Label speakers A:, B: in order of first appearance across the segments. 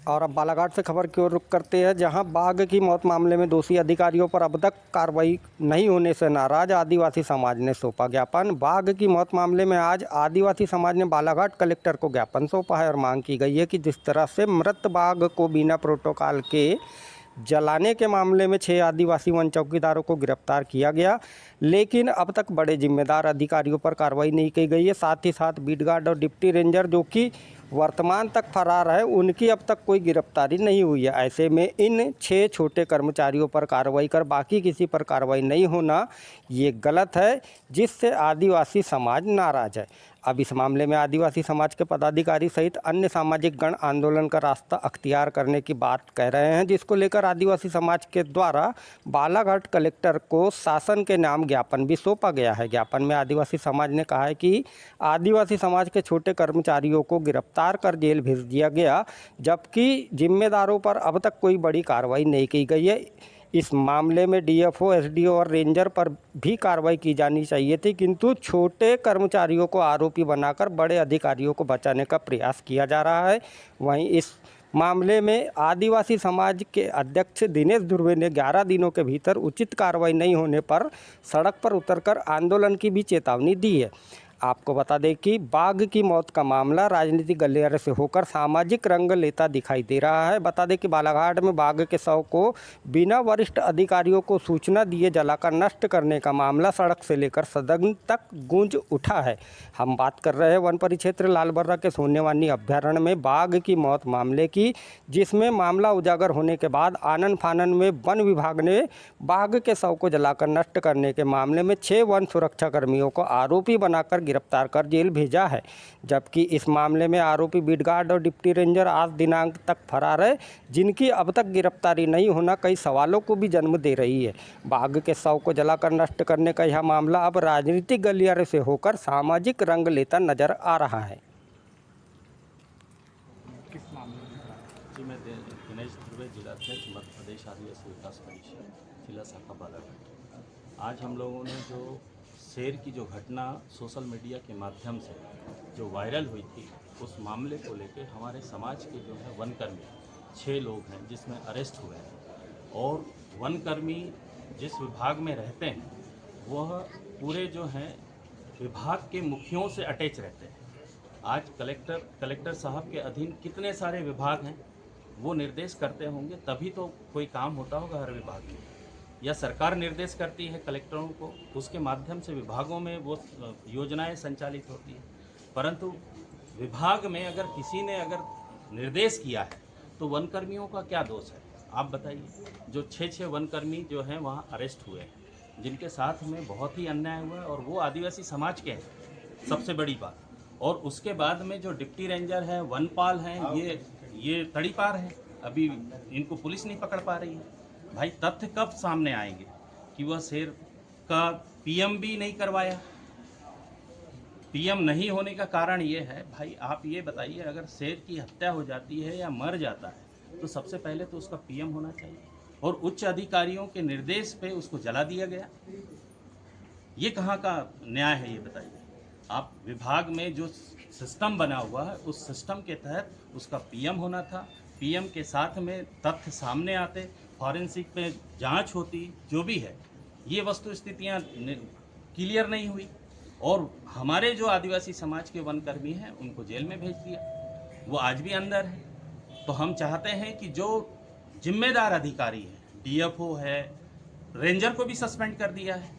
A: और अब बालाघाट से खबर की ओर रुख करते हैं, जहां बाघ की मौत मामले में दोषी अधिकारियों पर अब तक कार्रवाई नहीं होने से नाराज आदिवासी समाज ने सौंपा ज्ञापन। बाघ की मौत मामले में आज आदिवासी समाज ने बालाघाट कलेक्टर को ज्ञापन सौंपा है और मांग की गई है कि जिस तरह से मृत बाघ को बिना प्रोटोकॉल के जलाने के मामले में 6 आदिवासी वन चौकीदारों को गिरफ्तार किया गया, लेकिन अब तक बड़े जिम्मेदार अधिकारियों पर कार्रवाई नहीं की गई है। साथ ही साथ बीट गार्ड और डिप्टी रेंजर जो कि वर्तमान तक फरार है, उनकी अब तक कोई गिरफ्तारी नहीं हुई है। ऐसे में इन 6 छोटे कर्मचारियों पर कार्रवाई कर बाकी किसी पर कार्रवाई नहीं होना ये गलत है, जिससे आदिवासी समाज नाराज है। अब इस मामले में आदिवासी समाज के पदाधिकारी सहित अन्य सामाजिक गण आंदोलन का रास्ता अख्तियार करने की बात कह रहे हैं, जिसको लेकर आदिवासी समाज के द्वारा बालाघाट कलेक्टर को शासन के नाम ज्ञापन भी सौंपा गया है। ज्ञापन में आदिवासी समाज ने कहा है कि आदिवासी समाज के छोटे कर्मचारियों को गिरफ्तार कर जेल भेज दिया गया, जबकि जिम्मेदारों पर अब तक कोई बड़ी कार्रवाई नहीं की गई है। इस मामले में डीएफओ, एसडीओ और रेंजर पर भी कार्रवाई की जानी चाहिए थी, किंतु छोटे कर्मचारियों को आरोपी बनाकर बड़े अधिकारियों को बचाने का प्रयास किया जा रहा है। वहीं इस मामले में आदिवासी समाज के अध्यक्ष दिनेश धुर्वे ने 11 दिनों के भीतर उचित कार्रवाई नहीं होने पर सड़क पर उतरकर आंदोलन की भी चेतावनी दी है। आपको बता दें कि बाघ की मौत का मामला राजनीतिक गलियारे से होकर सामाजिक रंग लेता दिखाई दे रहा है। बता दें कि बालाघाट में बाघ के शव को बिना वरिष्ठ अधिकारियों को सूचना दिए जलाकर नष्ट करने का मामला सड़क से लेकर सदन तक गूंज उठा है। हम बात कर रहे हैं वन परिक्षेत्र लालबर्रा के सोनेवानी अभ्यारण्य में बाघ की मौत मामले की, जिसमें मामला उजागर होने के बाद आनन फानन में वन विभाग ने बाघ के शव को जलाकर नष्ट करने के मामले में 6 वन सुरक्षा कर्मियों को आरोपी बनाकर गिरफ्तार कर जेल भेजा है। जबकि इस मामले में आरोपी बीट गार्ड और डिप्टी रेंजर आज दिनांक तक फरार है, जिनकी अब तक गिरफ्तारी नहीं होना कई सवालों को भी जन्म दे रही है। बाघ के शव को जलाकर नष्ट करने का यह मामला अब राजनीतिक गलियारे से होकर सामाजिक रंग लेता नजर आ रहा है।
B: किस मामले में?
C: जी, मैं दिनेश धुर्वे, जिलाध्यक्ष मध्य प्रदेश आदिवासी विकास परिषद जिला शाखा बालाघाट। आज हम लोगों ने जो शेर की जो घटना सोशल मीडिया के माध्यम से जो वायरल हुई थी, उस मामले को लेकर हमारे समाज के जो है वनकर्मी 6 लोग हैं जिसमें अरेस्ट हुए हैं, और वनकर्मी जिस विभाग में रहते हैं वह पूरे जो हैं विभाग के मुखियों से अटैच रहते हैं। आज कलेक्टर साहब के अधीन कितने सारे विभाग हैं, वो निर्देश करते होंगे तभी तो कोई काम होता होगा हर विभाग में, या सरकार निर्देश करती है कलेक्टरों को, उसके माध्यम से विभागों में वो योजनाएं संचालित होती हैं। परंतु विभाग में अगर किसी ने अगर निर्देश किया है तो वनकर्मियों का क्या दोष है, आप बताइए। जो 6 वनकर्मी जो हैं वहाँ अरेस्ट हुए हैं, जिनके साथ में बहुत ही अन्याय हुआ है, और वो आदिवासी समाज के हैं, सबसे बड़ी बात। और उसके बाद में जो डिप्टी रेंजर हैं, वनपाल हैं, ये तड़ीपार हैं, अभी इनको पुलिस नहीं पकड़ पा रही है। भाई तथ्य कब सामने आएंगे कि वह शेर का पीएम भी नहीं करवाया? पीएम नहीं होने का कारण ये है, भाई आप ये बताइए, अगर शेर की हत्या हो जाती है या मर जाता है तो सबसे पहले तो उसका पीएम होना चाहिए, और उच्च अधिकारियों के निर्देश पे उसको जला दिया गया। ये कहाँ का न्याय है, ये बताइए आप। विभाग में जो सिस्टम बना हुआ है उस सिस्टम के तहत उसका पीएम होना था। पीएम के साथ में तथ्य सामने आते, फॉरेंसिक पे जांच होती, जो भी है, ये वस्तु स्थितियाँ क्लियर नहीं हुई, और हमारे जो आदिवासी समाज के वनकर्मी हैं उनको जेल में भेज दिया, वो आज भी अंदर है। तो हम चाहते हैं कि जो जिम्मेदार अधिकारी हैं, डीएफओ है, रेंजर को भी सस्पेंड कर दिया है,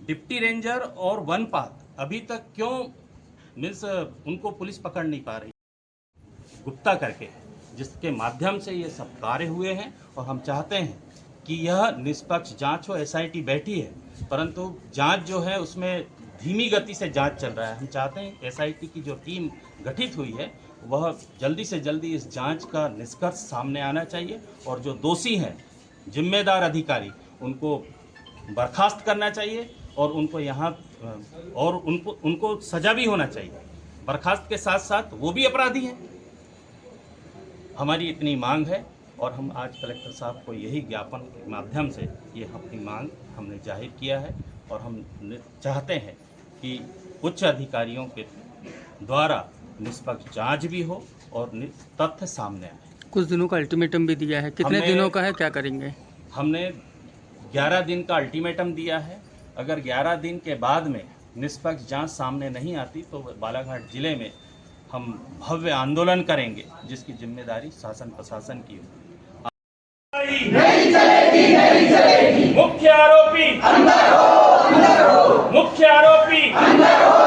C: डिप्टी रेंजर और वनपाल अभी तक क्यों उनको पुलिस पकड़ नहीं पा रही, गुप्ता करके, जिसके माध्यम से ये सब कार्य हुए हैं। और हम चाहते हैं कि यह निष्पक्ष जांच हो। एसआईटी बैठी है, परंतु जांच जो है उसमें धीमी गति से जांच चल रहा है। हम चाहते हैं एसआईटी की जो टीम गठित हुई है वह जल्दी से जल्दी इस जांच का निष्कर्ष सामने आना चाहिए, और जो दोषी हैं, जिम्मेदार अधिकारी, उनको बर्खास्त करना चाहिए, और उनको यहाँ और उनको सजा भी होना चाहिए। बर्खास्त के साथ साथ वो भी अपराधी हैं। हमारी इतनी मांग है, और हम आज कलेक्टर साहब को यही ज्ञापन के माध्यम से ये अपनी मांग हमने जाहिर किया है, और हम चाहते हैं कि उच्च अधिकारियों के द्वारा निष्पक्ष जांच भी हो और तथ्य सामने आए।
D: कुछ दिनों का अल्टीमेटम भी दिया है, कितने
C: हमने-
D: दिनों का है, क्या करेंगे?
C: हमने 11 दिन का अल्टीमेटम दिया है। अगर 11 दिन के बाद में निष्पक्ष जांच सामने नहीं आती तो बालाघाट जिले में हम भव्य आंदोलन करेंगे, जिसकी जिम्मेदारी शासन प्रशासन की होगी।
E: मुख्य आरोपी अंदर हो, मुख्य आरोपी अंदर हो,